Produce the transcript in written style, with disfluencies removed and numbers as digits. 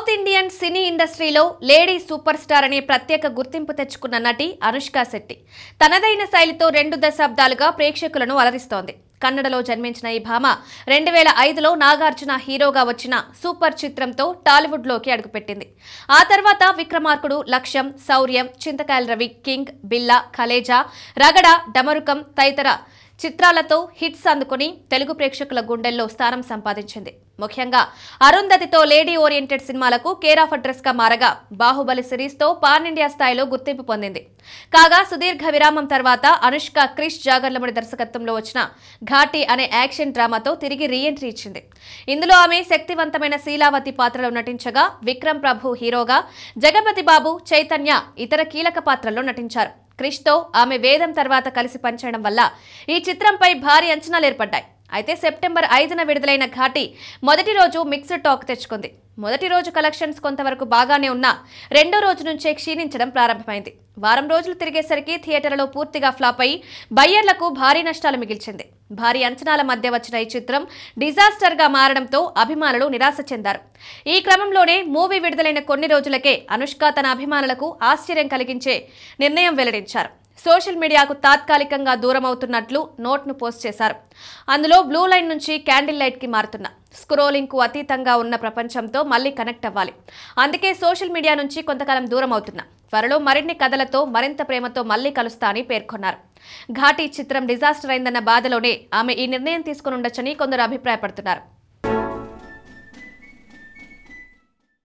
South Indian cine ఇండస్ట్రీలో lady super star అనే ప్రత్యేక గుర్తింపు తెచ్చుకున్న నటి అనుష్క శెట్టి తనదైన శైలితో 2 దశాబ్దాలుగా ప్రేక్షకులను అలరిస్తోంది. కన్నడలో జన్మించిన ఈ భామ 2005లో నాగార్జున హీరోగా వచ్చిన సూపర్ చిత్రంతో టాలీవుడ్లోకి అడుగుపెట్టింది. ఆ తర్వాత విక్రమార్కుడు, లక్ష్యం, శౌర్యం, చింతకాయల రవి, కింగ్, బిల్లా, కలేజా, రగడ, డమరుకం తదితర చిత్రాలతో హిట్స్ అందుకుని తెలుగు ప్రేక్షకుల గుండెల్లో స్థానం సంపాదించింది. ముఖ్యంగా అరుంధతితో లేడీ ఓరియంటెడ్ సినిమాలకు కేర్ ఆఫ్ అడ్రస్ గా మారగా బాహుబలి సిరీస్తో పాన్ ఇండియా స్థాయిలో గుర్తింపు పొందింది. కాగా సుదీర్ఘ విరామం తర్వాత అనుష్క క్రిష్ జాగర్లముడి దర్శకత్వంలో వచ్చిన ఘాటి అనే యాక్షన్ డ్రామాతో తిరిగి రీఎంట్రీ ఇచ్చింది. ఇందులో ఆమె శక్తివంతమైన శీలావతి పాత్రలో నటించగా విక్రమ్ ప్రభు హీరోగా, జగపతి బాబు, చైతన్య ఇతర కీలక పాత్రల్లో నటించారు. క్రిష్తో ఆమె వేదం తర్వాత కలిసి పనిచేయడం వల్ల ఈ చిత్రంపై భారీ అంచనాలు ఏర్పడ్డాయి. అయితే సెప్టెంబర్ 5న విడుదలైన ఘాటి మొదటి రోజు మిక్స్డ్ టాక్ తెచ్చుకుంది. మొదటి రోజు కలెక్షన్స్ కొంతవరకు బాగానే ఉన్నా రెండో రోజు నుంచే క్షీణించడం ప్రారంభమైంది. వారం రోజులు తిరిగేసరికి థియేటర్లలో పూర్తిగా ఫ్లాప్ అయి బయ్యర్లకు భారీ నష్టాలు మిగిల్చింది. భారీ అంచనాల మధ్య వచ్చిన ఈ చిత్రం డిజాస్టర్ గా మారడంతో అభిమానులు నిరాశ చెందారు. ఈ క్రమంలోనే మూవీ విడుదలైన కొన్ని రోజులకే అనుష్క తన అభిమానులకు ఆశ్చర్యం కలిగించే నిర్ణయం వెల్లడించారు. సోషల్ మీడియాకు తాత్కాలికంగా దూరం అవుతున్నట్లు నోట్ను పోస్ట్ చేశారు. అందులో బ్లూ లైన్ నుంచి క్యాండిల్ లైట్ కి మారుతున్న, స్క్రోలింగ్ కు అతీతంగా ఉన్న ప్రపంచంతో మళ్లీ కనెక్ట్ అవ్వాలి. అందుకే సోషల్ మీడియా నుంచి కొంతకాలం దూరం అవుతున్నా. త్వరలో మరిన్ని కథలతో మరింత ప్రేమతో మళ్లీ కలుస్తా అని పేర్కొన్నారు. ఘాటి చిత్రం డిజాస్టర్ అయిందన్న బాధలోనే ఆమె ఈ నిర్ణయం తీసుకుని ఉండొచ్చని కొందరు అభిప్రాయపడుతున్నారు.